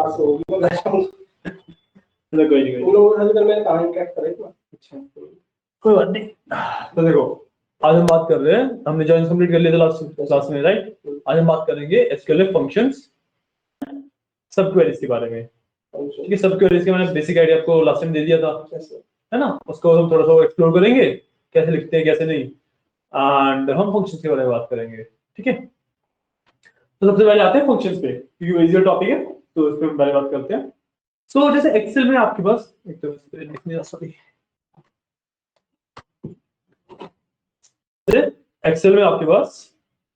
कोई नहीं, अच्छा कोई बात नहीं। तो देखो आज हम बात कर रहे हैं, हमने जॉइंस कंप्लीट कर लिए थे लास्ट क्लास में, राइट। आज हम बात करेंगे एसक्यूएल फंक्शंस, सब क्वेरीज के बारे में। ठीक है, सब क्वेरीज के मैंने बेसिक आइडिया आपको लास्ट टाइम दे दिया था, है ना। उसको हम थोड़ा सा एक्सप्लोर करेंगे, कैसे लिखते हैं कैसे नहीं, एंड हम फंक्शंस के बारे में बात करेंगे। ठीक है, तो सबसे पहले आते हैं फंक्शंस पे, क्योंकि इजी टॉपिक है तो इस पे पहले बात करते हैं। सो जैसे एक्सेल में आपके पास एक तो सॉरी एक्सेल में आपके पास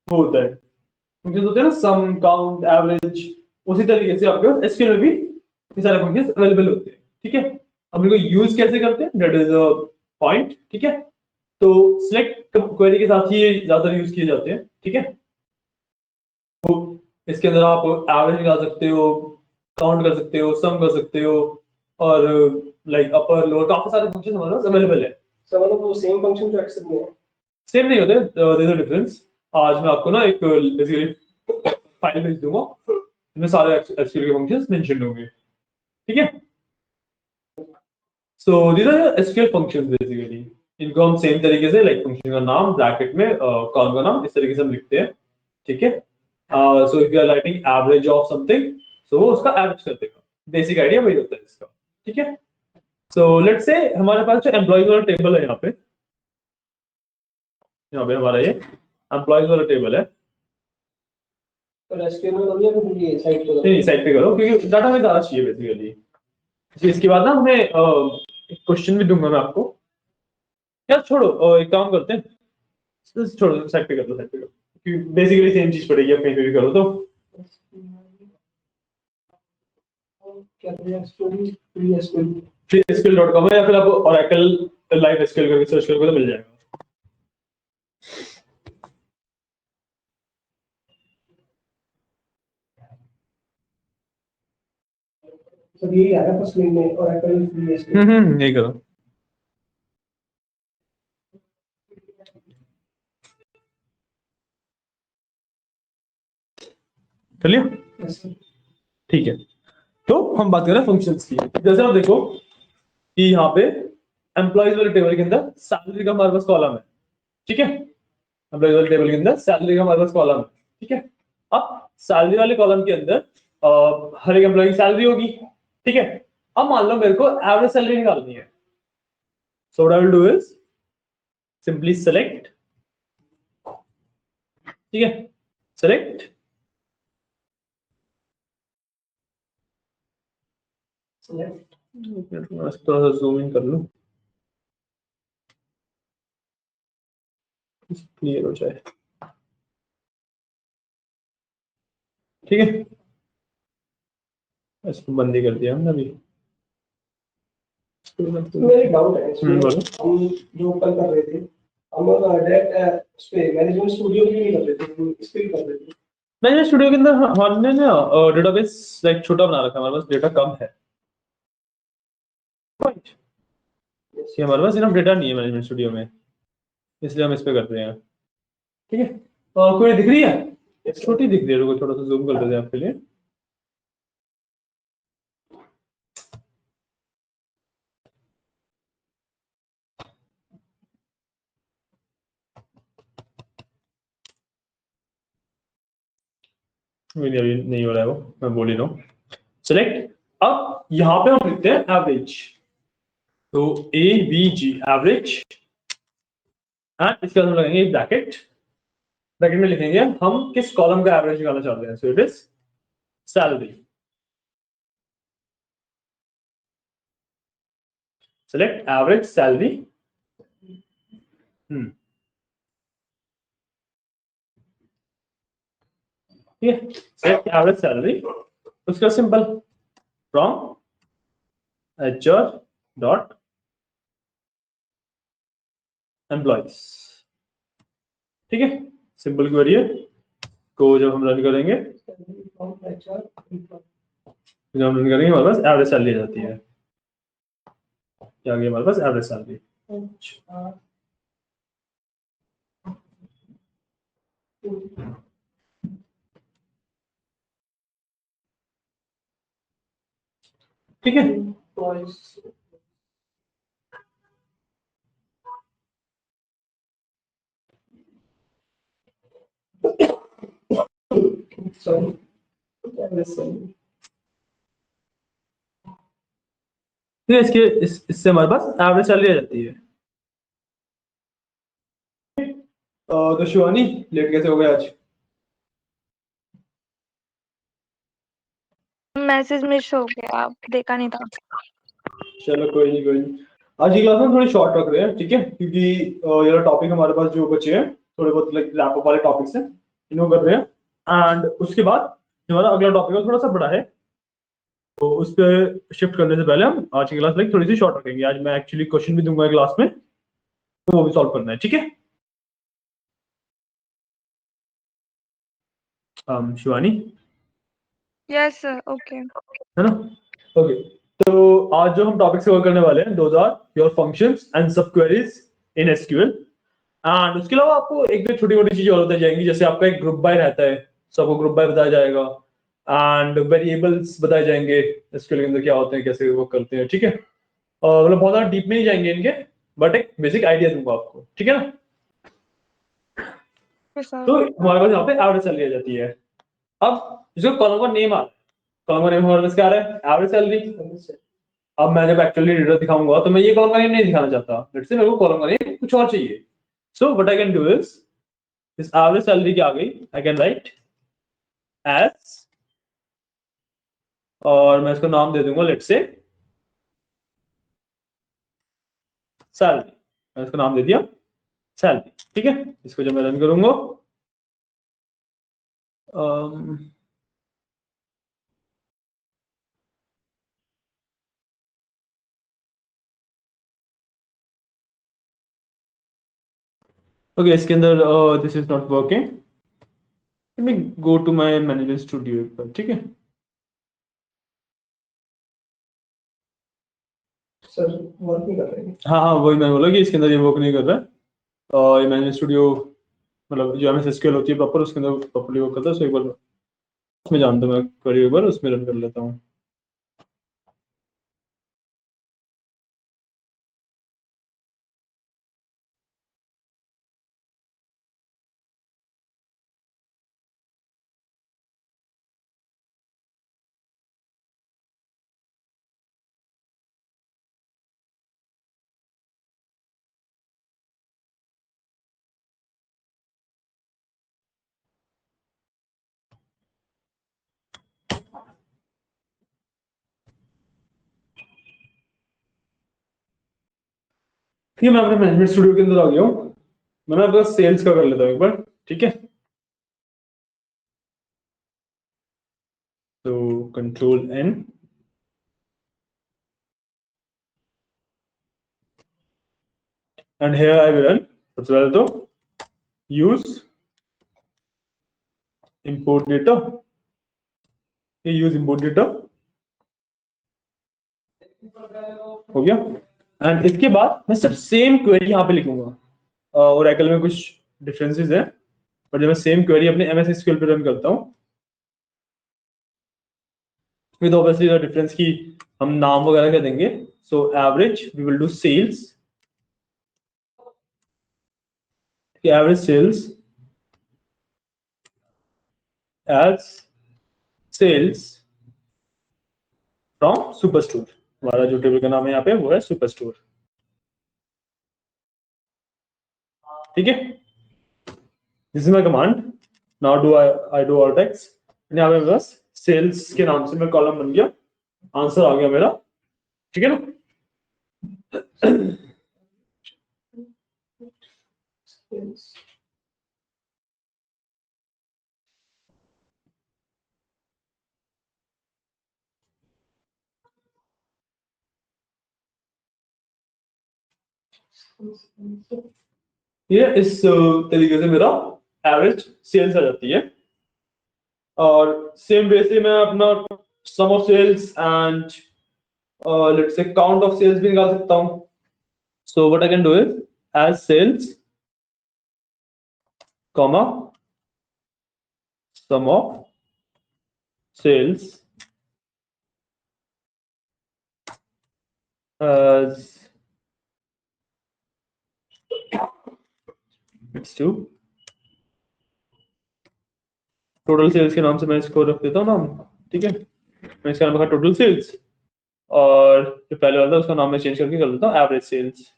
वो होता है, फंक्शंस होते हैं ना, सम, काउंट, एवरेज। उसी तरीके से आपके पास एसक्यूएल में भी ये सारे फंक्शंस अवेलेबल होते हैं। ठीक है, अब इनको यूज कैसे करते हैं, दैट इज अ पॉइंट। ठीक है, तो सिलेक्ट क्वेरी के साथ ही ये ज्यादातर यूज किए जाते हैं। ठीक है, तो इसके अंदर आप एवरेज निकाल सकते हो, काउंट कर सकते हो, सम कर सकते हो, और लाइक अपर लोअर काफी सारे फंक्शन हमारे पास अवेलेबल है। सब मतलब वो सेम फंक्शन जो एक्सेल में है, सेम नहीं होते, देयर इज अ डिफरेंस। आज मैं आपको ना एक बेसिकली फाइल भेज दूंगा, इसमें सारे एसक्यूएल के फंक्शंस मेंशन होंगे। ठीक है, so these are SQL functions basically. इनको हम सेम तरीके से लाइक फंक्शन का नाम ब्रैकेट में कॉलम का नाम इस तरीके से हम लिखते हैं। ठीक है, so if you are writing average of something, so वो उसका एवरेज कर देगा। बेसिक आइडिया वही होता है इसका। ठीक है, सो लेट्स से हमारे पास जो एम्प्लॉइज वाला टेबल है, यहाँ पे हमारा ये एम्प्लॉइज वाला टेबल है। तो एसक्यूएल में करिए तो ये साइड पे करो, नहीं साइड पे करो, क्योंकि डाटा में ज्यादा चाहिए बेसिकली। इसके बाद ना हमें एक क्वेश्चन भी दूंगा मैं आपको। यार छोड़ो, एक काम करते हैं, छोड़ो साइड पे कर लो, साइड पे करो, क्योंकि बेसिकली सेम चीज पड़ेगी, आप कहीं पे भी करो तो। freesql.com है, या फिर आप Oracle लाइव एसक्यूएल करके सर्च करोगे तो मिल जाएगा। तो ये आ रहा फर्स्ट में Oracle फ्री एसक्यूएल, यही करो। चलिए ठीक है, तो हम बात कर रहे हैं फंक्शंस की। जैसे आप देखो कि यहाँ पे एम्प्लॉइज वाले टेबल के अंदर सैलरी का हमारे पास कॉलम है। ठीक है, एम्प्लॉइज वाले टेबल के अंदर सैलरी का हमारे पास कॉलम है। ठीक है, अब सैलरी वाले कॉलम के अंदर हर एक एम्प्लॉय की सैलरी होगी। ठीक है, अब मान लो मेरे को एवरेज सैलरी निकालनी है, सो what I will do is simply select. ठीक है, सेलेक्ट थोड़ा सा जूम इन कर लूं, क्लियर हो जाए। ठीक है, इसको बंद ही कर दिया हमने अभी। मेरे डाउट है इसमें, हम जो कल कर रहे थे, हम डायरेक्ट उस पे मैनेजमेंट स्टूडियो भी नहीं कर रहे थे, इस पे कर रहे थे। मैनेजमेंट स्टूडियो के अंदर हमने ना डेटाबेस लाइक छोटा बना रखा है, हमारे पास डेटा कम है। पॉइंट ये हमारे पास इनफ डेटा नहीं है मैनेजमेंट स्टूडियो में, इसलिए हम इस पे कर रहे हैं। ठीक है, कोई दिख रही है, छोटी दिख रही है, रुको थोड़ा सा जूम कर देते हैं आपके लिए। अभी नहीं हो रहा है वो, मैं बोल ही रहा हूँ। सेलेक्ट, अब यहाँ पे हम लिखते हैं एवरेज, तो AVG एवरेज, एंड इसके अंदर लगाएंगे ब्रैकेट। ब्रैकेट में लिखेंगे हम किस कॉलम का एवरेज निकालना चाहते हैं, so it is salary. Select average salary. ठीक है, सेलेक्ट एवरेज सैलरी, उसका simple from HR dot employees. ठीक है, सिंपल क्वेरी है, को जब हम रन करेंगे, हमारे पास एवरेज सैलरी आ जाती है। क्या गया हमारे पास एवरेज सैलरी। ठीक है। तो इससे हमारे पास एवरेज सैलरी आ जाती है। तो शिवानी लेट कैसे हो गए आज? मैसेज मिस हो गया, आप देखा नहीं था। चलो कोई नहीं कोई नहीं। आज की क्लास में थोड़ी शॉर्ट रख रहे हैं, ठीक है, क्योंकि ये टॉपिक हमारे पास जो बचे हैं थोड़े बहुत लाइक लैपटॉप वाले टॉपिक्स हैं, इनको कर रहे हैं। एंड उसके बाद जो हमारा अगला टॉपिक है थोड़ा सा बड़ा है, तो उस पर शिफ्ट करने से पहले हम आज की क्लास लाइक थोड़ी सी शॉर्ट रखेंगे। आज मैं एक्चुअली क्वेश्चन भी दूंगा क्लास में, तो वो भी सॉल्व करना है, ठीक है। Shivani, yes sir, okay. है ना? ओके। तो आज जो हम टॉपिक से वर्क करने वाले हैं, those are your functions and sub queries in SQL. And उसके अलावा आपको एक दो छोटी मोटी चीजें और बताई जाएंगी, जैसे आपका एक ग्रुप बाय रहता है, सबको ग्रुप बाय बताया जाएगा, एंड वेरिएबल्स बताए जाएंगे एसक्यूएल के अंदर क्या होते हैं, कैसे वर्क करते हैं, ठीक है। मतलब बहुत ज्यादा डीप में नहीं जाएंगे इनके, बट एक बेसिक आइडिया दूंगा आपको, ठीक है ना। सर तो हमारे पास यहाँ पे एवरेज सैलरी आ जाती है। अब जो कॉलम का नेम आ रहा है, कॉलम का नेम हमारे पास क्या आ रहा है? Average salary. अब मैं जब एक्चुअली रीडर दिखाऊंगा तो मैं ये कॉलम का नेम नहीं दिखाना चाहता, लेट्स से मेरे को कॉलम का नेम कुछ और चाहिए। सो what I can do is, इस एवरेज सैलरी की आ गई, आई कैन राइट एज, और मैं इसको नाम दे दूंगा लेट्स से सैलरी। मैं इसको नाम दे दिया सैलरी, ठीक है। इसको जब मैं रन करूंगा, ओके इसके अंदर this is not working, let me go to my manager studio एक बार, ठीक है। सर वर्क नहीं कर रहा है। हाँ हाँ, वही मैं बोला कि इसके अंदर ये वर्क नहीं कर रहा है। और ये मैनेजर स्टूडियो मतलब जो एमएस एसक्यूएल होती है प्रॉपर, उसके अंदर प्रॉपर्ली वर्क करता है। सो एक बार उसमें जानता हूँ, मैं क्वेरी एक बार उसमें रन कर लेता हूँ। ठीक है, मैं अपने मैनेजमेंट स्टूडियो के अंदर आ गया हूँ। मैं ना आपका सेल्स का कर लेता हूँ एक बार, ठीक है। तो control N, and here I will run. सबसे पहले तो यूज इंपोर्ट डेटा, ये यूज इंपोर्ट डेटा हो गया। एंड इसके बाद मैं सिर्फ सेम क्वेरी यहाँ पे लिखूंगा। और एक्चुअल में कुछ डिफरेंसेस हैं, पर जब मैं सेम क्वेरी अपने एमएस एसक्यूएल पे रन करता हूँ, विद ऑब्वियसली द डिफरेंस की हम नाम वगैरह क्या देंगे। So average we will do sales, average sales as sales from super store. हमारा जो टेबल का नाम है यहाँ पे वो है सुपर स्टोर, ठीक है। This is my command. Now do I do all text. यहाँ पे बस सेल्स के नाम से मेरा कॉलम बन गया, आंसर आ गया मेरा, ठीक है ना। ये इस तरीके से मेरा एवरेज सेल्स आ जाती है। और सेम वे से मैं अपना sum of sales and let's say count of sales भी निकाल सकता हूँ। So what I can do is as sales comma sum of sales as let's do total sales के नाम से मैं इसको रख देता हूँ नाम, ठीक है। मैं इसका नाम रखा टोटल सेल्स, और जो पहले वाला था उसका नाम मैं चेंज करके कर देता हूँ एवरेज सेल्स।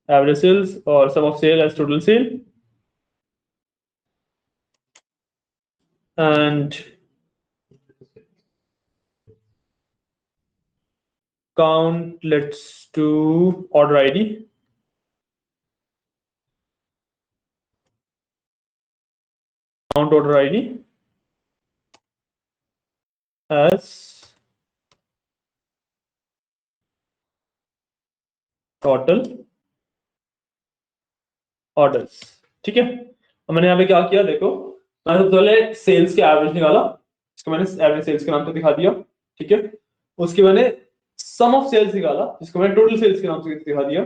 एवरेज सेल्स और sum of sale as total sale, and count, let's do order ID, count order ID as total orders, ठीक है। अब मैंने यहाँ पे क्या किया देखो, मैंने सबसे पहले सेल्स के एवरेज निकाला, इसको मैंने एवरेज सेल्स के नाम से दिखा दिया, ठीक है। उसके मैंने सम ऑफ सेल्स निकाला, जिसको मैंने टोटल सेल्स के नाम से दिखा दिया,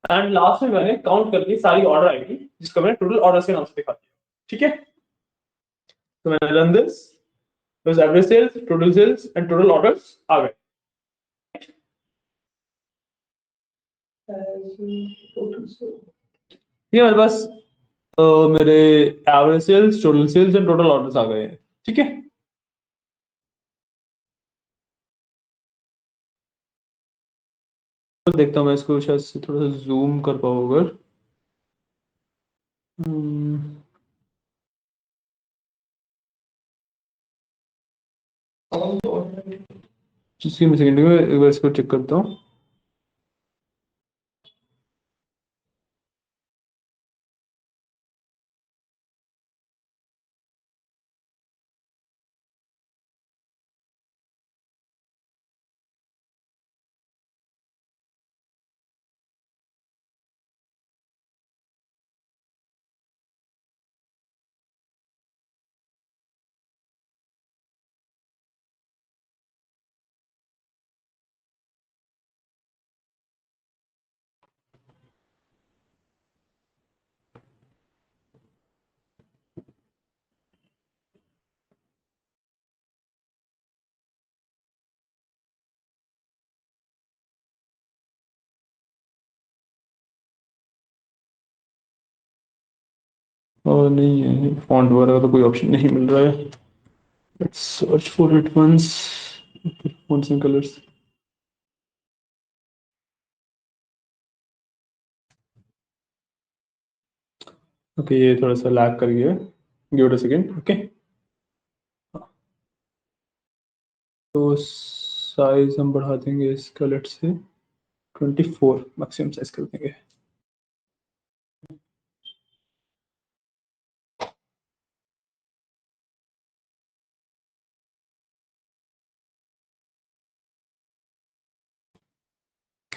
एंड लास्ट में मैंने काउंट करके सारी ऑर्डर आईडी, जिसको मैंने टोटल ऑर्डर्स के नाम से दिखा दिया, ठीक है। तो मैंने run this, average sales, total sales and total orders आ गए। ये मेरे पास मेरे average sales, total sales and total orders आ गए हैं, ठीक है। तो देखता हूँ मैं इसको शायद से थोड़ा सा जूम कर पाऊँ अगर। जिसकी मैं सेकंड में एक बार इसको चेक करता हूँ। और नहीं है, फॉन्ट वगैरह का तो कोई ऑप्शन नहीं मिल रहा है। Let's search for it once, fonts and colors। Okay, ये थोड़ा सा लैग कर गया, give it a second, okay. तो साइज हम बढ़ा देंगे इसका, लेट्स से 24 मैक्सिमम साइज कर देंगे।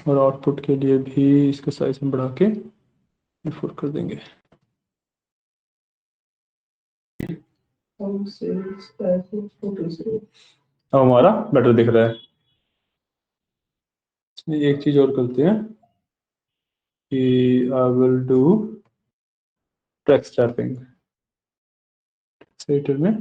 और आउटपुट के लिए भी इसका साइज हम बढ़ा के 4 कर देंगे। अब हमारा बेटर दिख रहा है। इसमें एक चीज और करते हैं कि I will do text wrapping editor में।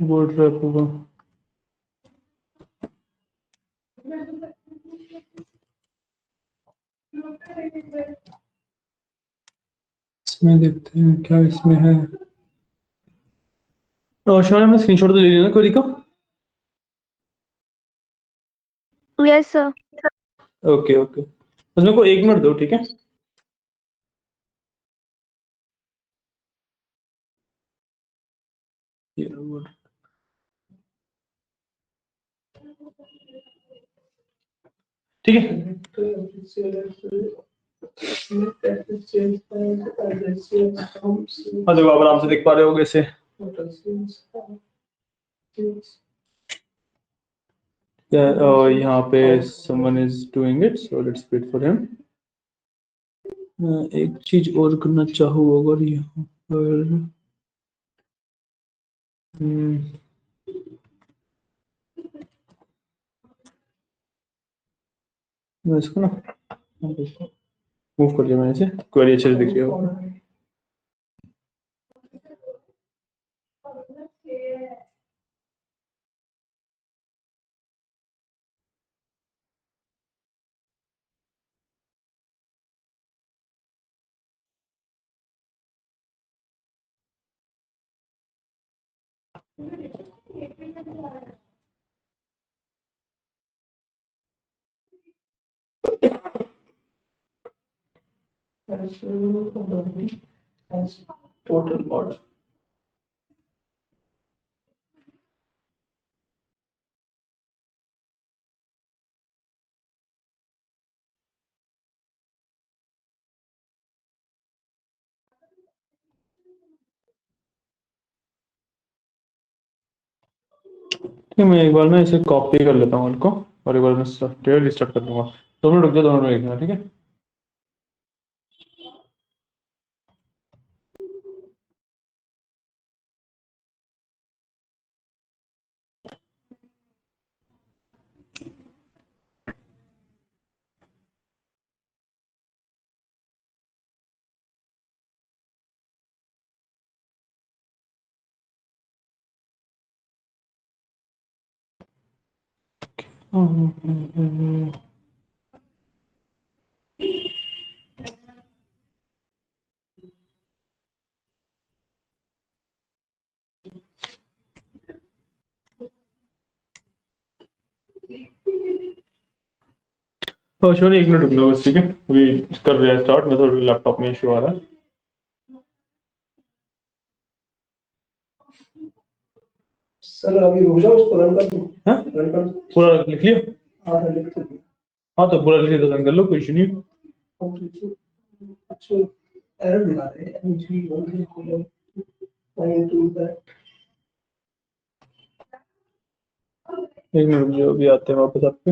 वर्ड रैप होगा। इसमें देखते हैं क्या इसमें है। शिवानी, हमने स्क्रीनशॉट तो ले लिया ना क्वेरी का? Yes, sir. ओके ओके, बस मेरे को 1 मिनट दो, ठीक है। ये word ठीक है। हाँ देखो आप आराम से देख पा रहे होगे इसे। यहाँ पे someone is doing it, so let's wait for him. एक चीज और करना चाहूँ अगर यहाँ पर मैं इसको ना मूव कर दिया मैंने इसे, क्वेरी अच्छे से दिख रही हो। टोटल मॉडल ठीक है, मैं एक बार ना इसे कॉपी कर लेता हूँ इनको और एक बार मैं सॉफ्टवेयर रिस्टार्ट कर दूंगा। 2 मिनट रुक जाओ, 2 मिनट देखना, ठीक है। शोनी 1 मिनट रुक जाओ बस, ठीक है। अभी कर रहे हैं स्टार्ट, मैं थोड़ा लैपटॉप में इशू आ रहा है। सर अभी रुक जाओ, उसको रन कर दूं। हाँ रन कर दूं। पूरा लिख लिया? हाँ लिख दो। हाँ तो पूरा लिख लिया तो रन कर लो, कोई इशू नहीं। अच्छा एरर दिखा रहे हैं एमजी 1.2 दैट। 1 मिनट रुक जाओ, अभी आते हैं वापस आपके।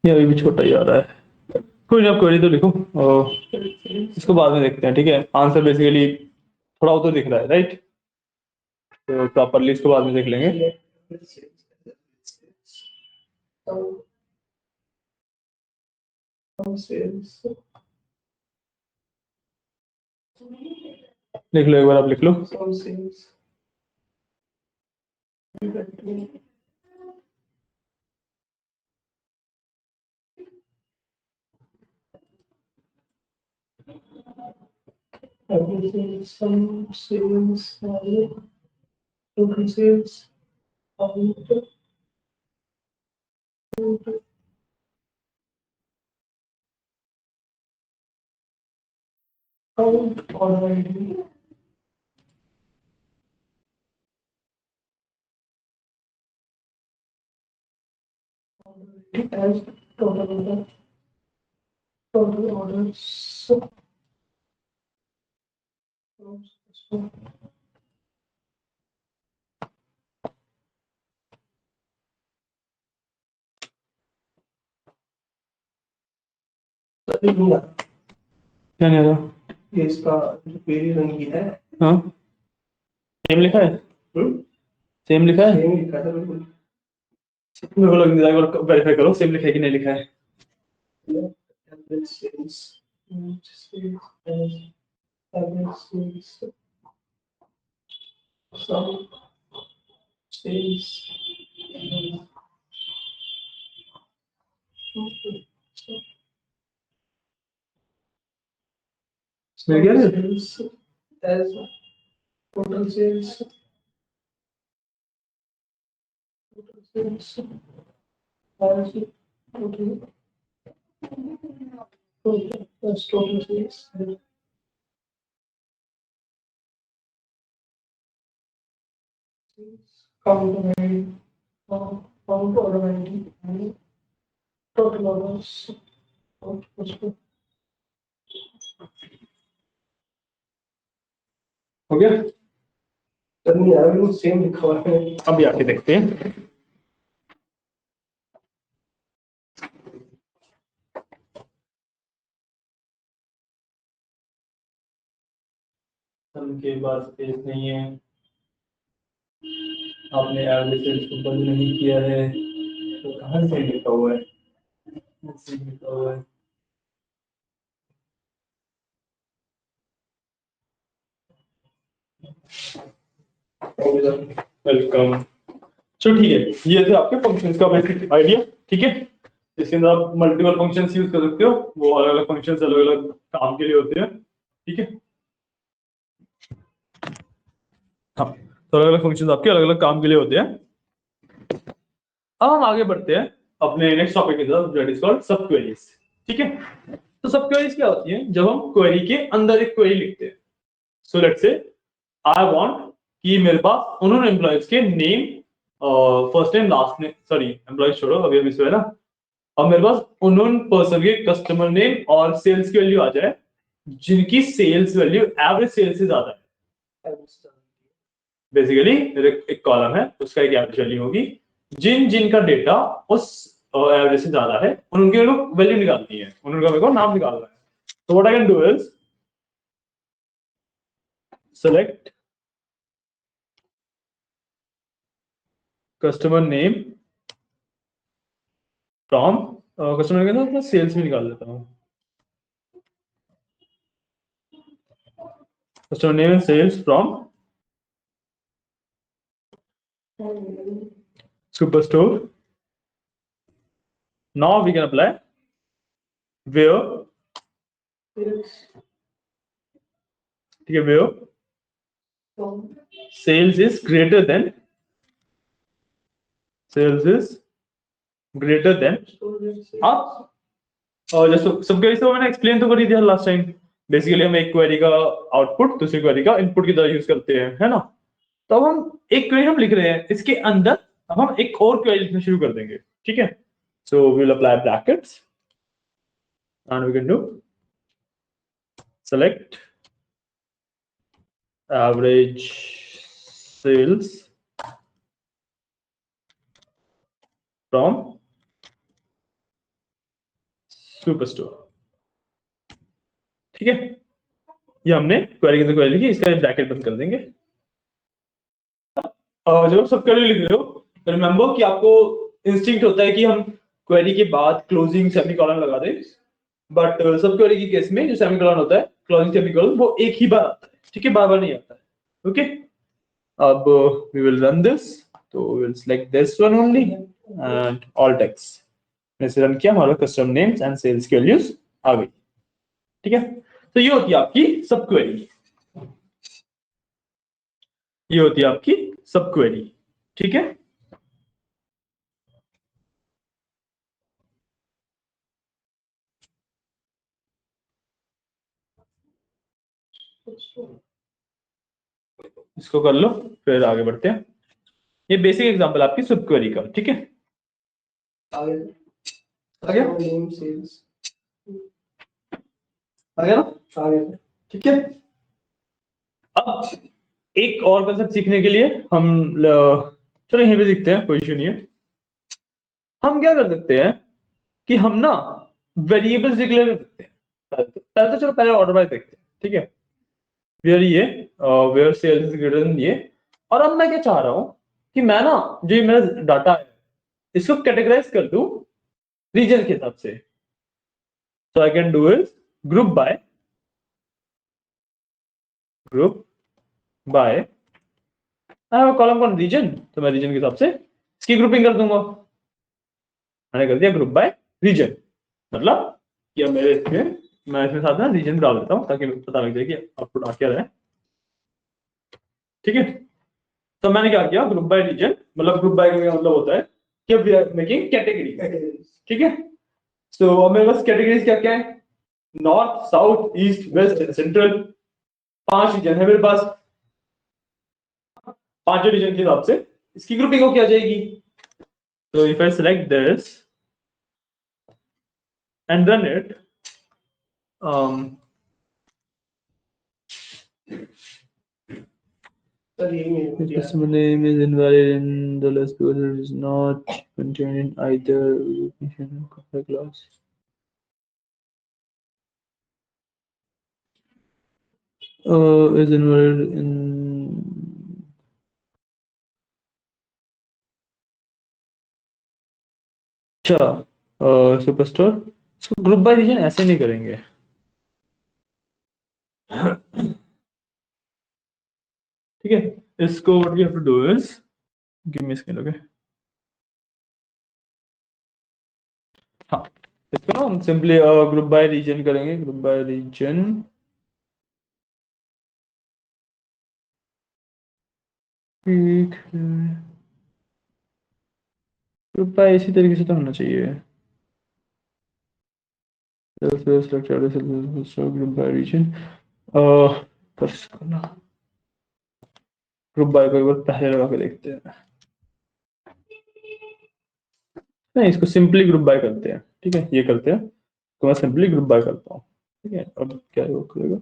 ये अभी भी छोटा ही आ रहा है। कोई नहीं, आप क्वेरी तो लिखो और इसको बाद में देखते हैं, ठीक है। आंसर बेसिकली थोड़ा उधर दिख रहा है, राइट? तो प्रॉपरली इसको बाद में देख लेंगे। लिख लो, एक बार आप लिख लो। Some sales, total sales, count order ID, as total orders. क्या नहीं आ रहा? ये इसका जो क्वेरी रन की है। हाँ नेम लिखा है? सेम लिखा है? सेम लिखा था बिल्कुल। मेरे को लग रहा है वेरीफाई करो सेम लिखा है कि नहीं लिखा है। Average sales, average sales, some sales, मिल गया ना? sales as total sales, as total sales. Count order ID and total orders. हो गया? सर नहीं यार बिल्कुल सेम लिखा हुआ है। अभी आके देखते हैं। सम के बाद स्पेस नहीं है, आपने एवरेज सेल्स को बंद नहीं किया है, तो कहाँ से लिखा हुआ है? से लिखा हुआ है। वेलकम। चलो ठीक है, ये थे आपके फंक्शंस का बेसिक आइडिया। ठीक है, इसके अंदर आप मल्टीपल फंक्शंस यूज कर सकते हो, वो अलग अलग फंक्शंस अलग अलग काम के लिए होते हैं। ठीक है, हाँ, तो अलग अलग फंक्शंस आपके अलग अलग काम के लिए होते हैं। अब हम आगे बढ़ते हैं अपने नेक्स्ट टॉपिक की तरफ, दैट इज कॉल्ड सब क्वेरीज। ठीक है, तो सब क्वेरीज क्या होती है? जब हम क्वेरी के अंदर एक क्वेरी लिखते हैं। So let's say I want कि मेरे पास उन्होंने एम्प्लॉयज के name, first name last name, sorry employees छोड़ो, अभी अभी है ना, अब मेरे पास उन्होंने पर्सन के कस्टमर नेम और सेल्स की वैल्यू आ जाए जिनकी सेल्स वैल्यू एवरेज सेल्स से ज्यादा है। बेसिकली एक कॉलम है, उसका एक एवरेज वैल्यू होगी, जिन जिनका डेटा उस एवरेज से ज्यादा है उनके लोग वैल्यू निकालनी है, उनका मेरे को नाम निकालना है। तो what I can do is select customer name from customer के अंदर सेल्स भी निकाल लेता हूँ, customer name and sales from Superstore. Now we can apply where, ठीक है, where sales is greater than आप, और जैसे सब क्वेरी से मैंने एक्सप्लेन तो कर ही दिया लास्ट टाइम। बेसिकली हम एक क्वेरी का आउटपुट दूसरी क्वेरी का इनपुट की तरह यूज करते हैं, है ना। तो अब हम एक क्वेरी हम लिख रहे हैं, इसके अंदर अब हम एक और क्वेरी लिखना शुरू कर देंगे। ठीक है, so we will apply brackets and we can do select average sales from Superstore। ठीक है, ये हमने क्वेरी के अंदर क्वेरी लिखी, इसका ब्रैकेट बंद कर देंगे। जब सब क्वेरी लिख रहे हो तो रिमेंबर कि आपको इंस्टिंक्ट होता है कि हम क्वेरी के बाद क्लोजिंग सेमीकोलन लगा दें, बट सब क्वेरी के केस में जो सेमीकोलन होता है, क्लोजिंग सेमीकोलन, वो एक ही बार आता है। ठीक है, बार बार नहीं आता है। ओके, अब वी विल रन दिस, तो we will select this one only and all text मैंने रन किया, हमारा कस्टमर नेम्स एंड सेल्स की वैल्यूज आ गई। ठीक है, तो ये होती है आपकी सब क्वेरी, ये होती है आपकी सब क्वेरी। ठीक है, इसको कर लो, फिर आगे बढ़ते हैं। ये बेसिक एग्जांपल आपकी सब क्वेरी का। ठीक है, आगे आ गया? नेम सेल्स आ गया ना? आगे। ठीक है, अब एक और कंसेप्ट सीखने के लिए हम चलो यहीं पे सीखते हैं, कोई इशू नहीं है। हम क्या कर सकते हैं कि हम ना वेरिएबल्स डिक्लेयर कर सकते हैं। पहले तो चलो पहले ऑर्डर वाइज देखते हैं। ठीक है, वेयर ये where sales is greater than ये, और अब मैं क्या चाह रहा हूं कि मैं ना जो ये मेरा डाटा है इसको कैटेगराइज कर दूं रीजन के हिसाब से। So I can do is group by I have a column called region, तो मैं रीजन के हिसाब से इसकी ग्रुपिंग कर दूंगा। मैंने कर दिया ग्रुप बाय रीजन, मतलब कि अब मेरे इसमें मैं इसमें साथ ना रीजन डाल देता हूँ ताकि पता लग जाए कि आउटपुट आ क्या रहा है। ठीक है, तो मैंने क्या किया ग्रुप बाय रीजन, मतलब ग्रुप बाय का मतलब होता है कि वी आर मेकिंग कैटेगरी। ठीक है, सो अब मेरे पास कैटेगरीज क्या क्या है, north south east west and central, 5 region है मेरे पास। 5 रीजन के हिसाब से इसकी ग्रुपिंग हो क्या जाएगी। तो if I select this and run it, sir यही the है customer name is invalid in the list because it is not contained in either location or class. Is invalid in अच्छा सुपरस्टोर। इसको group by region ऐसे नहीं करेंगे। ठीक है, इसको what you have to do is give me a second, okay? हाँ, इसको ना हम सिंपली ग्रुप बाय रीजन करेंगे, ग्रुप बाय रीजन। ठीक है, ग्रुप बाय इसी तरीके से तो होना चाहिए। ग्रुप बाय रीजन पर इसको ना ग्रुप बाय को एक बार पहले लगा के देखते हैं। नहीं, इसको सिंपली ग्रुप बाय करते हैं। ठीक है, ये करते हैं, तो मैं सिंपली ग्रुप बाय करता हूँ। ठीक है, अब क्या वो करेगा,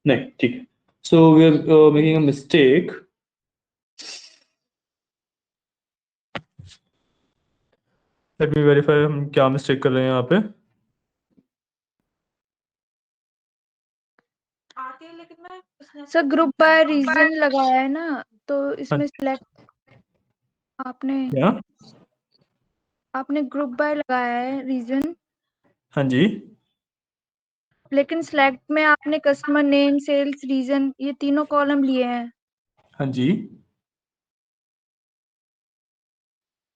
नहीं ठीक है। So we are making a mistake. Let me verify हम क्या मिस्टेक कर रहे हैं यहाँ पे। सर ग्रुप बाय रीजन लगाया है ना, तो इसमें सिलेक्ट आपने क्या? आपने ग्रुप बाय लगाया है रीजन, हाँ जी, लेकिन सिलेक्ट में आपने कस्टमर नेम सेल्स रीजन ये तीनों कॉलम लिए हैं। हाँ जी।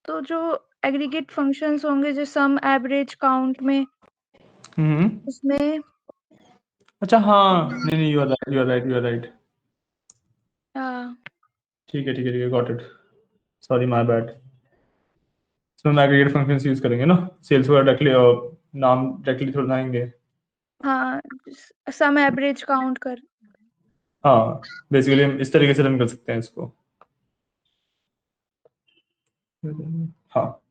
तो जो एग्रीगेट फंक्शंस होंगे जो सम एवरेज काउंट में उसमें अच्छा हाँ, नहीं नहीं, you are right, you are right, you are right. ठीक है ठीक है ठीक है, got it, sorry my bad. इसमें हम एग्रीगेट फंक्शंस यूज करेंगे ना, सेल्स वगैरह डायरेक्टली नाम डायरेक्टली थोड़ा आएंगे। हाँ सम एवरेज काउंट कर। हाँ, बेसिकली हम इस तरीके से रन कर सकते हैं इसको। हाँ,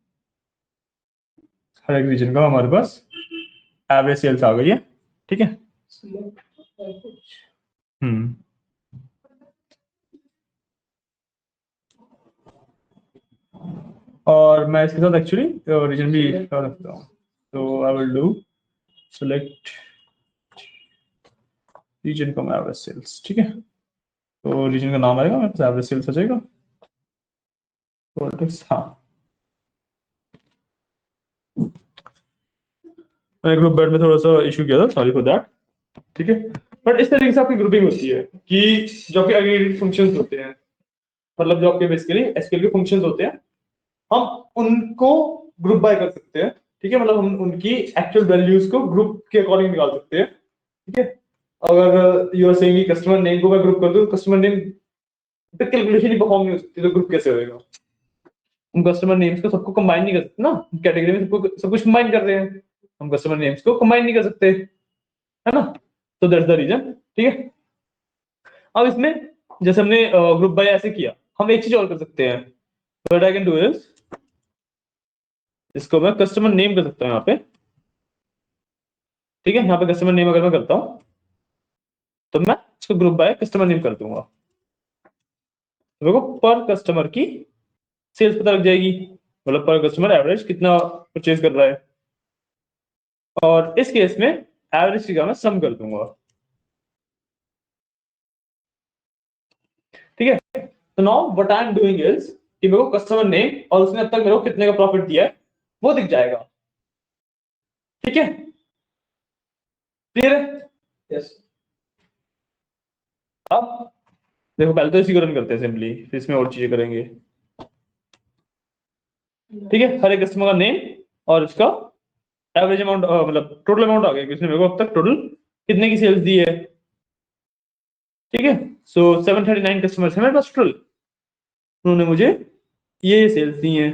हर एक रीजन का हमारे पास एवरेज सेल्स आ गई है। ठीक है, हम्म, और मैं इसके साथ एक्चुअली रीजन भी कर सकता हूँ। तो I will do select region comma average sales. ठीक है, तो रीजन का नाम आएगा, मेरे पास एवरेज सेल्स आ जाएगा। पॉलिटिक्स, हाँ, मैं ग्रुप बेड में थोड़ा सा इशू किया था, सॉरी फॉर दैट। ठीक है, बट इस तरीके से आपकी ग्रुपिंग होती है कि जो आपके एग्रीगेट फंक्शंस होते हैं, मतलब जो आपके बेसिकली एसक्यूएल के फंक्शंस होते हैं, हम उनको ग्रुप बाय कर सकते हैं। ठीक है, मतलब हम उनकी एक्चुअल वैल्यूज को ग्रुप के अकॉर्डिंग निकाल सकते हैं। ठीक है, अगर you are saying customer name को मैं ग्रुप कर दूं, कस्टमर नेम कैलकुलेशन ही परफॉर्म नहीं हो सकती, तो ग्रुप कैसे होएगा। हम कस्टमर नेम्स को सबको कंबाइन नहीं कर सकते ना, कैटेगरी में सबको सब कुछ कंबाइन कर रहे हैं, हम कस्टमर नेम्स को कंबाइन नहीं कर सकते, है ना। तो दैट्स द रीजन। ठीक है, अब इसमें जैसे हमने ग्रुप बाय ऐसे किया, हम एक चीज और कर सकते हैं। What I can do is इसको मैं कस्टमर नेम कर सकता हूं यहाँ पे। ठीक है, यहाँ पे कस्टमर नेम अगर मैं करता हूं तो मैं इसको ग्रुप बाय कस्टमर नेम कर दूंगा, तो मेरे को पर कस्टमर की सेल्स पता लग जाएगी, मतलब पर कस्टमर एवरेज कितना परचेज कर रहा है। और इस केस में एवरेज की मैं सम कर दूंगा। ठीक है, तो now what I am doing is कि मेरे को कस्टमर नेम और उसने अब तक मेरे को कितने का प्रॉफिट दिया है वो दिख जाएगा। ठीक है, क्लियर है? यस अब देखो पहले तो इसी को रन करते हैं सिंपली, फिर इसमें और चीजें करेंगे। ठीक है, हर एक कस्टमर का नेम और इसका एवरेज अमाउंट, मतलब टोटल अमाउंट आ गया कि उसने मेरे को अब तक टोटल कितने की सेल्स दी है। ठीक है, सो 739 कस्टमर्स है मेरे पास टोटल, उन्होंने मुझे ये सेल्स दी है।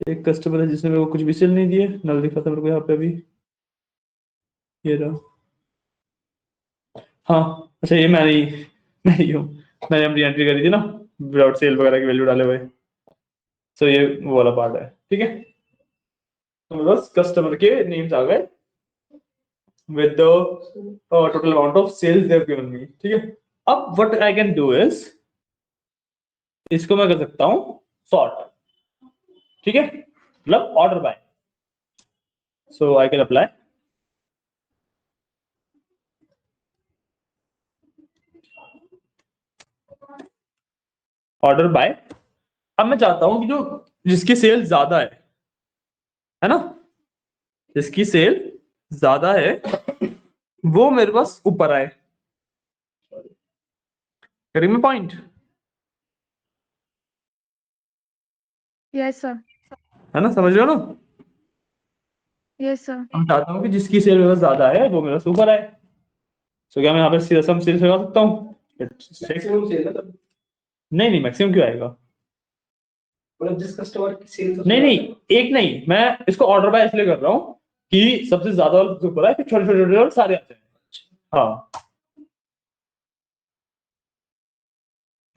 एक कस्टमर है जिसने मेरे को कुछ भी सेल नहीं दी है, नल दिखा था मेरे को यहाँ पे अभी, ये रहा। हाँ अच्छा, ये मैं ही हूँ, मैंने अपनी एंट्री करी थी ना विदाउट सेल वगैरह की वैल्यू डाले हुए। सो ये वो वाला पार्ट है। ठीक है, तो मेरे पास कस्टमर के नेम्स आ गए with the total amount of sales they have given me। ठीक है, अब what I can do is इसको मैं कर सकता हूं सॉर्ट। ठीक है, मतलब order by. So I can apply order by. अब मैं चाहता हूं कि जो जिसकी सेल ज्यादा है ना, जिसकी सेल ज्यादा है वो मेरे पास ऊपर आए। करेंगे पॉइंट? Yes sir. है ना, समझ रहे हो ना? Yes sir. हम चाहता हूं कि जिसकी सेल मेरे पास ज्यादा है वो मेरे पास ऊपर आए। सो क्या मैं यहाँ पे सीधा सम सेल्स लगा सकता हूँ? मैक्सिमम सेल है तब, नहीं नहीं, मैक्सिमम क्यों आएगा? मतलब जिस कस्टमर की सेल नहीं नहीं, एक नहीं, मैं इसको ऑर्डर बाय इसलिए कर रहा हूँ कि सबसे ज्यादा वाला सबसे ऊपर है, फिर छोटे छोटे छोटे सारे आते हैं। हाँ,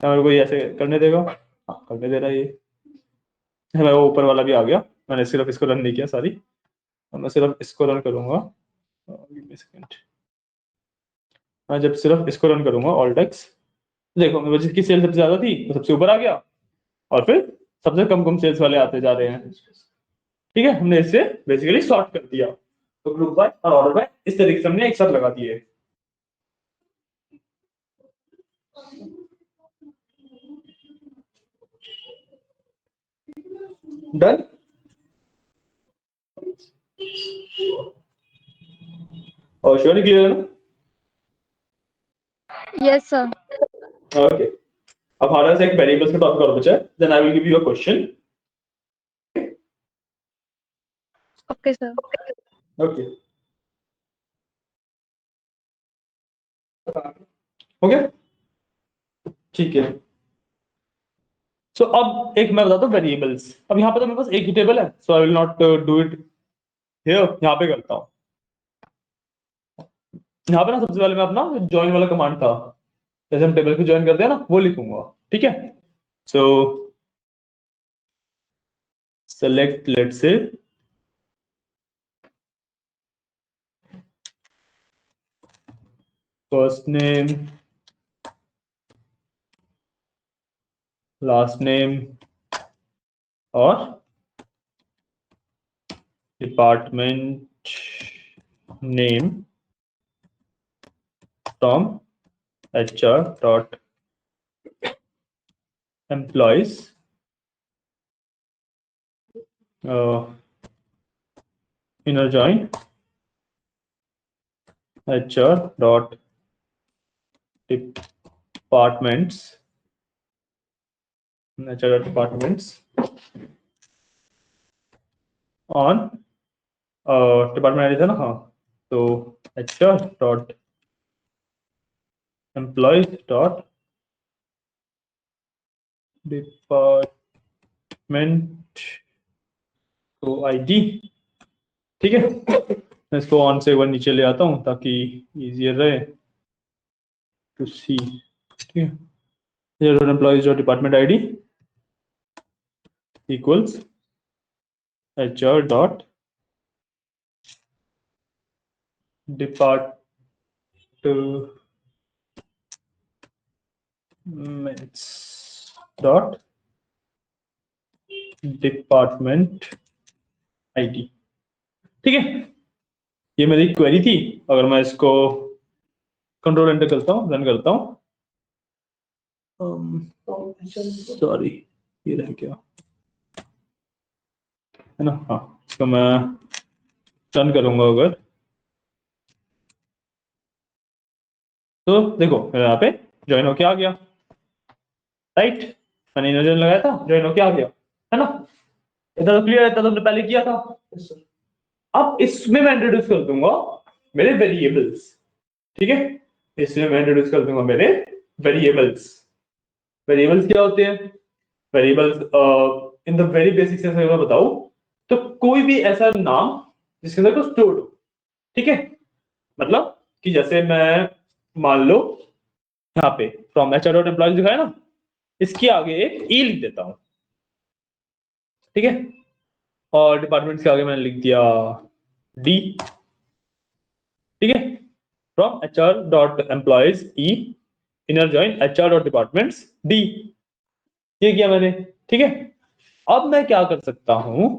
क्या मेरे को ये ऐसे करने देगा? हाँ करने दे रहा है ये। मैं वो ऊपर वाला भी आ गया, मैंने सिर्फ इसको रन नहीं किया सारी, अब मैं सिर्फ इसको रन करूंगा। सेकंड, मैं जब सिर्फ इसको रन करूंगा ऑल टेक्स, देखो मेरे जिसकी सेल सबसे ज्यादा थी वो सबसे ऊपर आ गया, और फिर सबसे कम कम सेल्स वाले आते जा रहे हैं। ठीक है, हमने इससे बेसिकली सॉर्ट कर दिया। तो ग्रुप बाय और ऑर्डर बाय इस तरीके से हमने एक साथ लगा दिए। डन? और श्योर क्लियर है ना? Yes sir. ओके, अब हमारे पास एक वेरिएबल्स का टॉपिक और बचा है, then I will give you a question. Okay sir. Okay, हो गया? ठीक है, सो अब एक मैं बताता हूँ वेरिएबल्स। अब यहाँ पे तो मेरे पास एक ही टेबल है, so I will not do it here, यहाँ पे करता हूँ। यहाँ पे ना सबसे पहले मैं अपना ज्वाइन वाला कमांड था, जैसे हम टेबल को ज्वाइन करते हैं ना, वो लिखूंगा। ठीक है, so select let's say first name, last name और department name from HR dot employees inner join HR dot departments on department ID था ना, हाँ, तो HR dot employees dot department तो ID। ठीक है, मैं इसको ऑन से एक बार नीचे ले आता हूँ ताकि इजियर रहे टू सी। ठीक है, employees dot department ID equals HR dot departments dot department ID। ठीक है, ये मेरी क्वेरी थी। अगर मैं इसको कंट्रोल एंटर करता हूँ, रन करता हूँ, सॉरी ये रह गया है ना। हाँ, इसको मैं रन करूंगा अगर, तो देखो मेरा यहाँ पे ज्वाइन होके आ गया, राइट। मैंने इनर लगाया था, ज्वाइन होके आ गया, है ना। इतना तो क्लियर है, इतना तो हमने पहले किया था। अब इसमें मैं इंट्रोड्यूस कर दूंगा मेरे वेरिएबल्स, ठीक है। इसमें मैं इंट्रोड्यूस कर दूंगा मेरे वेरिएबल्स। वेरिएबल्स क्या होते हैं? Variables in the very basic sense में बताऊं तो कोई भी ऐसा नाम जिसके अंदर कुछ स्टोर्ड हो, ठीक है। मतलब कि जैसे मैं मान लो यहाँ पे फ्रॉम HR.employees दिखाया ना, इसके आगे एक ई लिख देता हूं, ठीक है। और डिपार्टमेंट के आगे मैंने लिख दिया डी, ठीक है। From HR.employees E inner join HR.departments D, ये किया मैंने, ठीक है। अब मैं क्या कर सकता हूं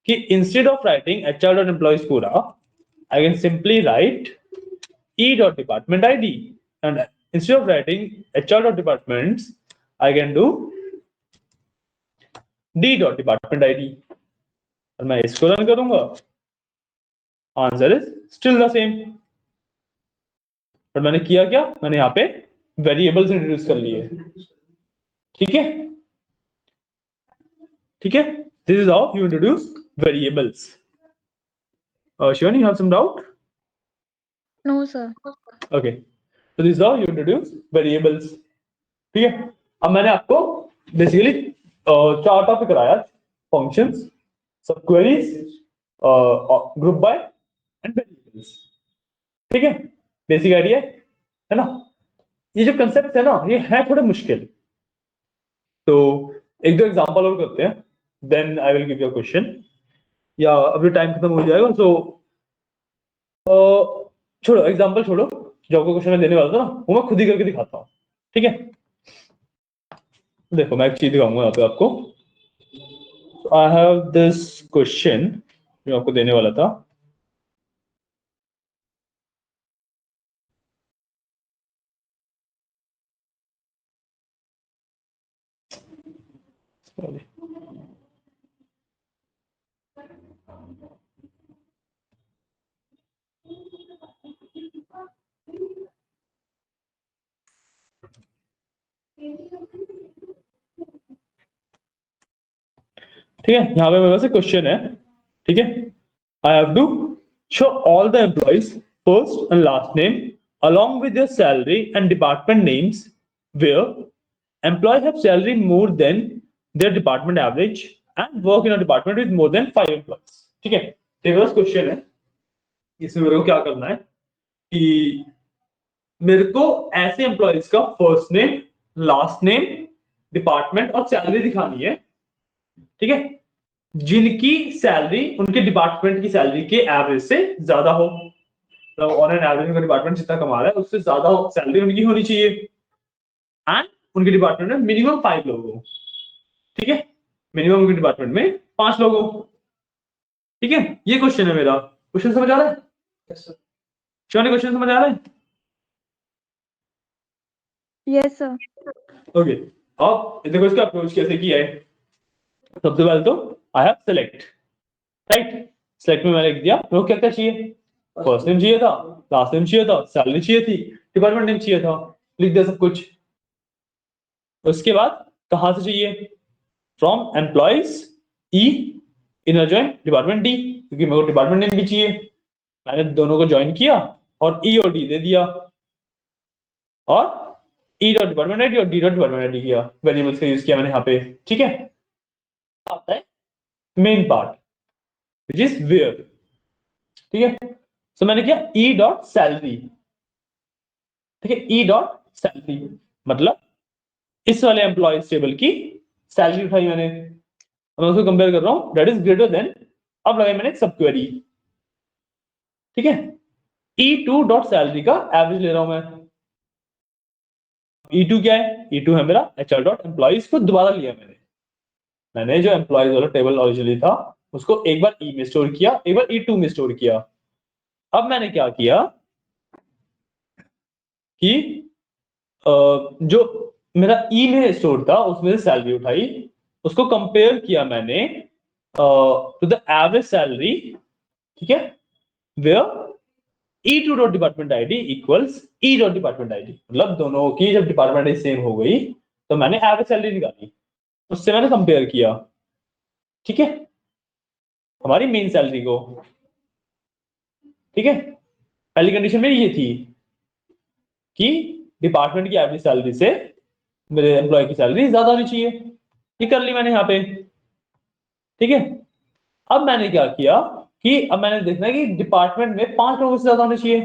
कि इंस्टेड ऑफ राइटिंग HR.employees पूरा, I can simply write E.department ID, and instead of writing HR.departments, I can do D.department ID, और मैं इसको रन करूंगा, answer is still the same. और मैंने किया क्या, मैंने यहाँ पे वेरिएबल्स इंट्रोड्यूस कर लिए, ठीक है, ठीक है। This is how you introduce variables. Shivan, you have some doubt? No, sir. Okay, so this is how you introduce variables, ठीक है। अब मैंने आपको बेसिकली 4 टॉपिक कराया, फंक्शंस, सब queries, group by and variables, ठीक है। बेसिक आइडिया है ना। ये जो कंसेप्ट है ना, ये है थोड़े मुश्किल, तो एक दो एग्जांपल और करते हैं, then I will give you a question, या अभी टाइम खत्म हो जाएगा, सो छोड़ो एग्जांपल, छोड़ो, जो आपको क्वेश्चन मैं देने वाला था ना, वो मैं खुद ही करके दिखाता हूँ, ठीक है। देखो मैं एक चीज दिखाऊंगा यहाँ पे आपको। आई हैव दिस क्वेश्चन जो आपको देने वाला था, ठीक है। यहाँ पे मेरे पास क्वेश्चन है, ठीक है। I have to show all the employees first and last name along with their salary and department names where employees have salary more than their department average and work in a department with more than 5 employees, ठीक है। Reverse question है, इसमें मेरे को क्या करना है कि मेरे को ऐसे एम्प्लॉइज का first name, last name, department और सैलरी दिखानी है, ठीक है, जिनकी सैलरी उनके डिपार्टमेंट की सैलरी के एवरेज से ज्यादा हो। तो ऑन एन एवरेज उनका डिपार्टमेंट जितना कमा रहा है उससे ज्यादा सैलरी उनकी होनी चाहिए, एंड उनके डिपार्टमेंट में मिनिमम 5 लोग हो, ठीक है। मिनिमम उनके डिपार्टमेंट में 5 लोग हो, ठीक है। ये क्वेश्चन है मेरा। क्वेश्चन समझ आ रहा है? शिवानी, क्वेश्चन समझ आ रहा है? Yes, sir. ओके, अब देखो इसका अप्रोच कैसे किया है। सबसे पहले तो I have select, right. Select में मैंने लिख दिया मेरे को क्या क्या चाहिए, फर्स्ट नेम चाहिए था, लास्ट नेम चाहिए था, सैलरी चाहिए थी, डिपार्टमेंट नेम चाहिए था, लिख दिया सब कुछ। उसके बाद कहां से चाहिए, from employees E inner join department D, क्योंकि मेरे को डिपार्टमेंट नेम भी चाहिए। मैंने दोनों को ज्वाइन किया और ई और डी दे दिया, और ई डॉट डिपार्टमेंट आईडी और डी डॉट डिपार्टमेंट आईडी किया, वेरिएबल्स का यूज किया मैंने यहाँ पे, ठीक है। आता है main part which is where, ठीक है। सो मैंने किया ई डॉट सैलरी, ठीक है। ई डॉट सैलरी मतलब इस वाले एम्प्लॉयज टेबल की सैलरी उठाई मैंने, मैं उसको कंपेयर कर रहा हूं, दैट इज ग्रेटर देन, अब लगाई मैंने सब क्वेरी, ठीक है। E2 डॉट सैलरी का एवरेज ले रहा हूं मैं। E2 क्या है, E2 है मेरा HR डॉट एम्प्लॉइज को दोबारा लिया मैंने जो एम्प्लॉइज वाला टेबल ओरिजिनली था उसको एक बार E में स्टोर किया, एक बार E2 में स्टोर किया। अब मैंने क्या किया कि जो मेरा ई में स्टोर था, उसमें से सैलरी उठाई, उसको कंपेयर किया मैंने टू द एवरेज सैलरी, ठीक है, where E2 dot department ID equals E dot department ID, मतलब दोनों की जब डिपार्टमेंट आईडी सेम हो गई तो मैंने एवरेज सैलरी निकाली, उससे मैंने कंपेयर किया, ठीक है, हमारी मेन सैलरी को, ठीक है। पहली कंडीशन में ये थी कि डिपार्टमेंट की एवरेज सैलरी से मेरे एम्प्लॉय की सैलरी ज्यादा होनी चाहिए, ये कर ली मैंने यहाँ पे, ठीक है। अब मैंने क्या किया कि अब मैंने देखना है कि डिपार्टमेंट में 5 लोगों से ज्यादा होने चाहिए,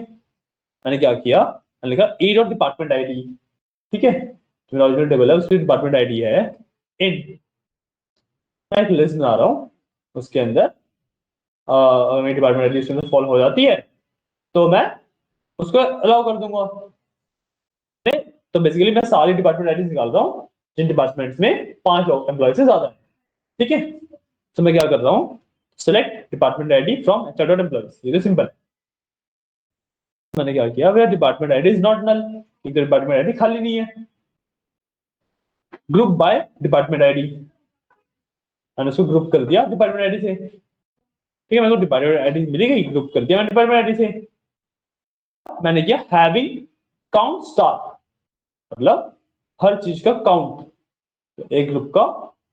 मैंने क्या किया, मैंने लिखा ई डॉट डिपार्टमेंट आईडी, ठीक है, जो ओरिजिनल टेबल है उसकी डिपार्टमेंट आईडी है इन, मैं एक लिस्ट बना रहा हूँ, उसके अंदर मेरी डिपार्टमेंट आईडी उसके अंदर फॉलो हो जाती है तो मैं उसको अलाउ कर दूंगा, तो बेसिकली मैं सारी डिपार्टमेंट आईडी निकाल रहा हूँ जिन डिपार्टमेंट्स में 5 लोग एम्प्लॉय से ज्यादा है, ठीक है। तो मैं क्या कर रहा हूँ, select department ID from HR dot employees, ये तो सिंपल है। मैंने क्या किया, where department ID is not null, क्योंकि डिपार्टमेंट आईडी खाली नहीं है, ग्रुप बाय डिपार्टमेंट आईडी, मैंने उसको ग्रुप कर दिया डिपार्टमेंट आईडी से, ठीक है, मेरे को डिपार्टमेंट आईडी मिली गई, ग्रुप कर दिया मैंने डिपार्टमेंट आईडी से। मैंने किया हैविंग काउंट स्टार, मतलब हर चीज का काउंट, तो एक ग्रुप का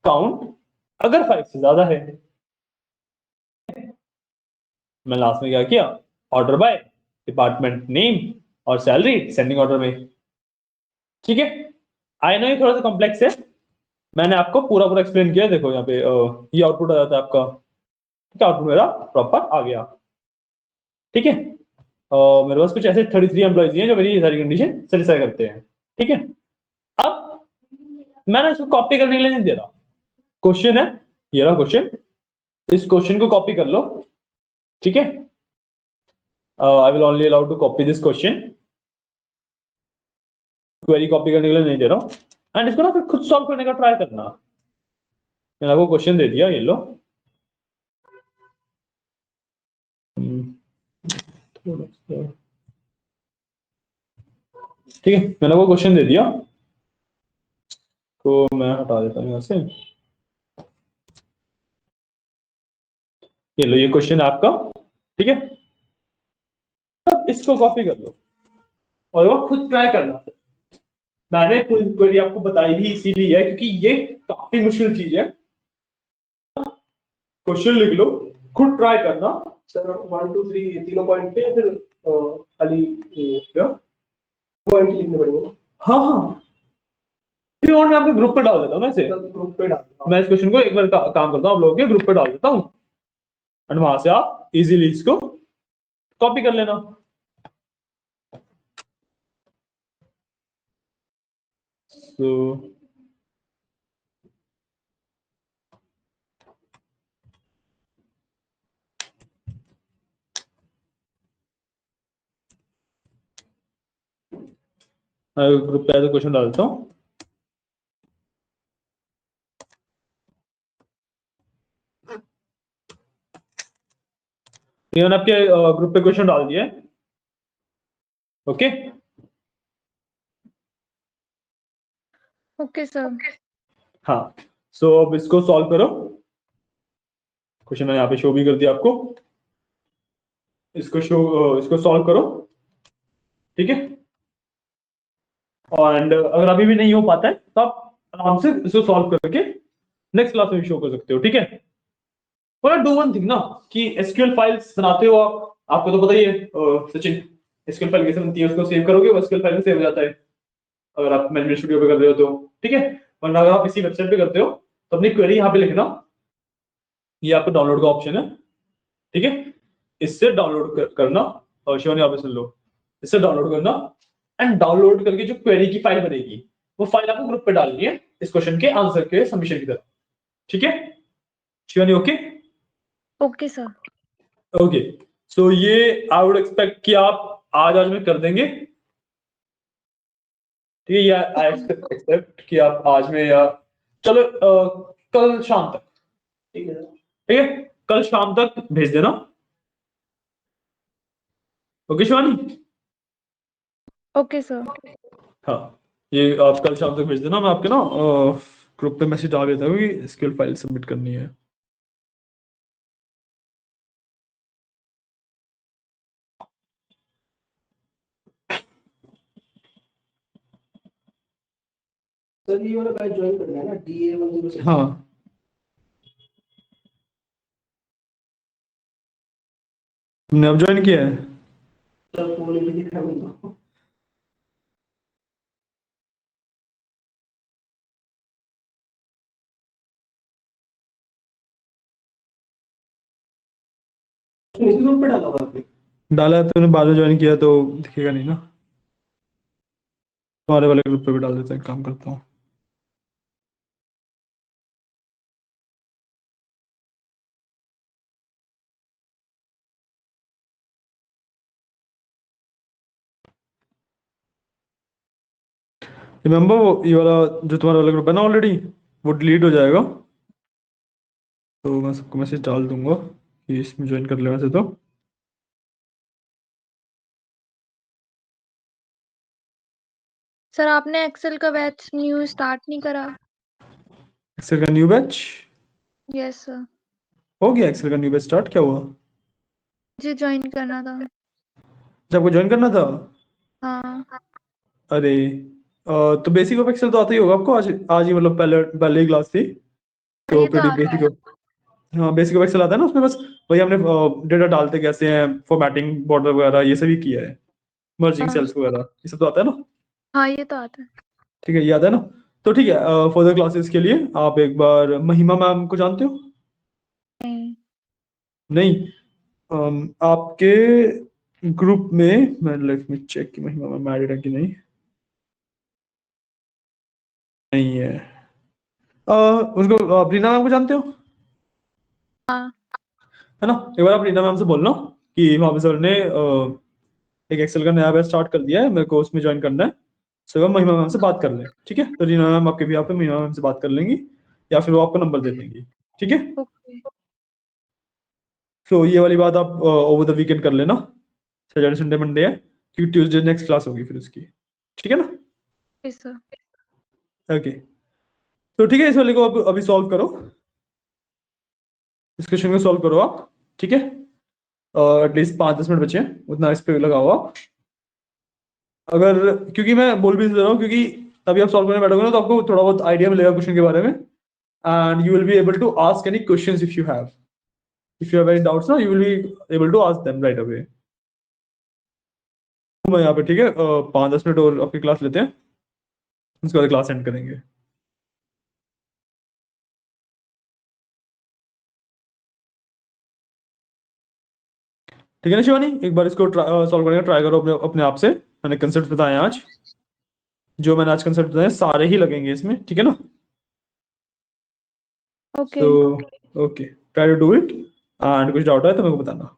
काउंट अगर 5 से ज्यादा है, मैं लास्ट में क्या किया, ऑर्डर बाय डिपार्टमेंट नेम और सैलरी सेंडिंग ऑर्डर में, ठीक है। आई नो ये थोड़ा सा कॉम्प्लेक्स है, मैंने आपको पूरा पूरा एक्सप्लेन किया, देखो यहाँ पे ये आउटपुट आ जाता है आपका, ठीक है, आउटपुट मेरा प्रॉपर आ गया, ठीक है। मेरे पास कुछ ऐसे 33 एम्प्लॉइज हैं जो मेरी सारी कंडीशन सेटिस्फाई करते हैं, ठीक है। अब मैंने इसको कॉपी करने के लिए नहीं दे रहा, क्वेश्चन है, ये रहा क्वेश्चन, इस क्वेश्चन को कॉपी कर लो, ठीक है। I will only allow to copy this question, query copy करने के लिए नहीं दे रहा हूँ, एंड इसको ना फिर खुद सॉल्व करने का ट्राई करना। मैंने आपको क्वेश्चन दे दिया, ये लो, ठीक है, मैंने आपको क्वेश्चन दे दिया, तो मैं हटा देता हूँ यहाँ से, ये लो, ये क्वेश्चन है आपका, ठीक है। अब इसको कॉपी कर लो और वो खुद ट्राई करना, मैंने पूरी क्वेरी आपको बताई भी इसीलिए है क्योंकि ये काफी मुश्किल चीज है, क्वेश्चन लिख लो, खुद ट्राई करना। सर 1 2 3 तीनों पॉइंट पे या फिर खाली क्या पॉइंट लिखने पड़ेंगे? हाँ हाँ, फिर और मैं आपके ग्रुप पे डाल देता हूँ ना इसे, ग्रुप पे डाल, मैं इस क्वेश्चन को एक बार काम करता हूँ आप लोगों के ग्रुप पे डाल देता हूँ, एंड वहां से आप इजीली इसको कॉपी कर लेना। तो ग्रुप पे क्वेश्चन डाल देता हूँ, ये मैंने आपके ग्रुप पे क्वेश्चन डाल दिया है, ओके। Okay sir. हाँ, सो अब इसको सॉल्व करो, क्वेश्चन मैंने यहाँ पे शो भी कर दिया आपको, इसको सॉल्व करो, ठीक है। एंड अगर अभी भी नहीं हो पाता है तो आप आराम से इसको सॉल्व करके नेक्स्ट क्लास में भी शो कर सकते हो, ठीक है। और डू वन थिंग ना कि एसक्यूएल फाइल्स बनाते हो आप, आपको तो पता ही है सचिन, एसक्यूएल फाइल कैसे बनती है, उसको सेव करोगे वो एसक्यूएल फाइल में सेव हो जाता है अगर आप मैनेजमेंट स्टूडियो पे कर रहे हो तो, ठीक है। वरना अगर आप इसी वेबसाइट पे करते हो तो अपनी क्वेरी यहाँ पे लिखना, ये आपको डाउनलोड का ऑप्शन है, ठीक है, इससे डाउनलोड करना, और शिवानी आप सुन लो, इससे डाउनलोड करना, एंड डाउनलोड करके जो क्वेरी की फाइल बनेगी वो फाइल आपको ग्रुप पे डालनी है इस क्वेश्चन के आंसर के सबमिशन की तरह, ठीक है Shivani, okay. Okay sir. Okay, so ये आई वुड एक्सपेक्ट कि आप आज में कर देंगे, ठीक है, या आई एक्सपेक्ट कि आप आज में, या चलो कल शाम तक, ठीक है। ठीक है, कल शाम तक भेज देना, ओके शिवानी। Okay sir. हाँ, ये आप कल शाम तक भेज देना, मैं आपके ना ग्रुप पे मैसेज डाल देता हूँ कि स्किल फाइल सबमिट करनी है। सर ये वाला बैच ज्वाइन करना है ना, DA 106। हाँ, तुमने अब ज्वाइन किया है? सर फोन भी दिखा मुझको। उसी ग्रुप पे डाला हुआ आपने? डाला है, तूने बाद में ज्वाइन किया तो दिखेगा नहीं ना। तुम्हारे वाले ग्रुप पे भी डाल देता है, काम करता हूँ। रिमेम्बर वो ये वाला जो तुम्हारा वाला ग्रुप है ना ऑलरेडी, वो डिलीट हो जाएगा, तो मैं सबको मैसेज डाल दूंगा कि इसमें ज्वाइन कर ले वैसे तो। सर आपने एक्सेल का बैच न्यू स्टार्ट नहीं करा? एक्सेल का न्यू बैच यस सर। हो गया, एक्सेल का न्यू बैच स्टार्ट क्या हुआ? मुझे ज्वाइन करना था। जब आपको ज्वाइन करना था? हाँ। अरे तो बेसिक ऑफ एक्सेल तो आता ही होगा आपको, आज आज ही मतलब पहले पहले ही क्लास थी, तो ये तो pretty आता बेसिक। है। हाँ, बेसिक ऑफ एक्सेल आता है ना, उसमें बस वही हमने डेटा डालते कैसे हैं, फॉर्मेटिंग बॉर्डर वगैरह ये सभी किया है, मर्जिंग हाँ। सेल्स वगैरह ये सब तो आता है ना। हाँ ये तो आता है। ठीक है, ये आता है ना। तो ठीक है, फर्दर क्लासेस के लिए आप एक बार महिमा मैम को जानते हो? नहीं। नहीं? आपके ग्रुप में मैं लेट मी चेक कि महिमा मैम एडेड है कि नहीं। नहीं है। उसको रीना मैम को जानते हो? हाँ। है ना, एक बार आप रीना मैम से बोलना कि वहां पे सर ने एक एक्सेल का नया बैच स्टार्ट कर दिया है, मेरे को उसमें ज्वाइन करना है। सर महिमा मैम से बात कर लें, ठीक है? तो रीना मैम आपके भी यहाँ पे महिमा मैम से बात कर लेंगी, या फिर वो आपको नंबर दे देंगी, ठीक है? ओके। तो ये वाली बात आप ओवर द वीकेंड कर लेना, सैटरडे संडे मंडे है, क्योंकि ट्यूसडे नेक्स्ट क्लास होगी फिर उसकी, ठीक है ना? Yes sir. ओके, तो ठीक है, इस वाले को अब अभी सॉल्व करो, इस क्वेश्चन को सॉल्व करो आप, ठीक है? एटलीस्ट 5-10 मिनट बचे हैं, उतना इस पे लगाओ आप। अगर, क्योंकि मैं बोल भी दे रहा हूँ, क्योंकि अभी आप सॉल्व करने बैठोगे ना तो आपको थोड़ा बहुत आइडिया मिलेगा क्वेश्चन के बारे में, and you will be able to ask any questions if you have any doubts ना, you will be able to ask them right away. मैं यहाँ पे, ठीक है, 5-10 मिनट और आपकी क्लास लेते हैं, उसके बाद क्लास एंड करेंगे। ठीक है ना शिवानी, एक बार इसको सॉल्व करने का ट्राई करो अपने अपने आप से। मैंने कंसेप्ट बताए आज, जो मैंने आज कंसेप्ट बताए सारे ही लगेंगे इसमें, ठीक है ना? Okay. So okay, try to do it, and कुछ डाउट है तो मेरे को बताना।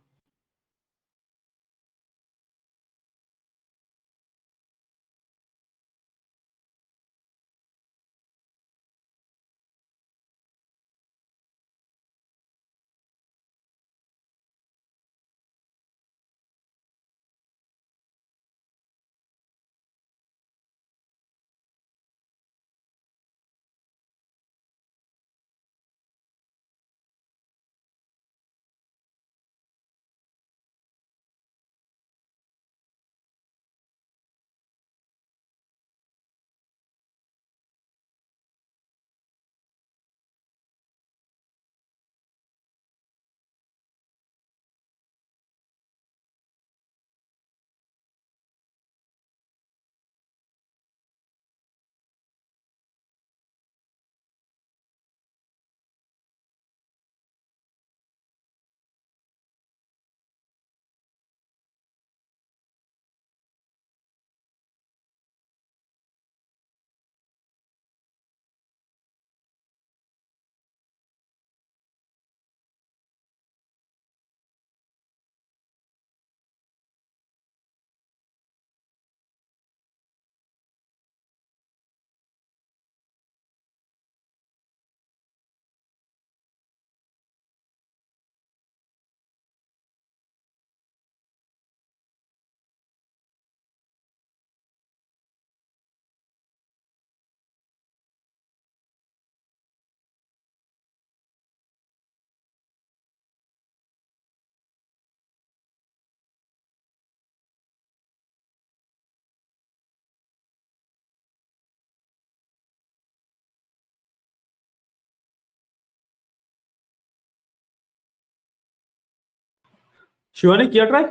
शिवानी किया ट्राई?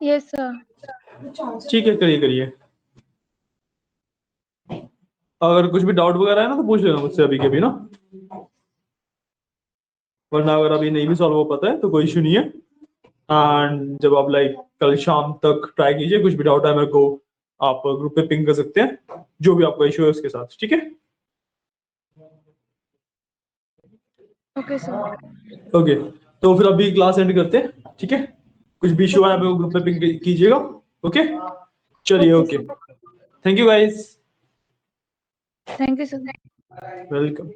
Yes sir. ठीक है, करिए करिए। अगर कुछ भी डाउट वगैरह है ना तो पूछ लेना मुझसे अभी के भी ना, वरना अगर अभी नहीं भी सॉल्व हो पाता है तो कोई इशू नहीं है। एंड जब आप लाइक कल शाम तक ट्राई कीजिए, कुछ भी डाउट है मेरे को आप ग्रुप पे पिंग कर सकते हैं, जो भी आपका इशू है उसके साथ, ठीक है? Okay sir. ओके, तो फिर अभी क्लास एंड करते हैं, ठीक है? कुछ भी इशू है मेरे को ग्रुप पे पिंग कीजिएगा। ओके, चलिए, okay okay, sir. Thank you guys, thank you sir. Welcome.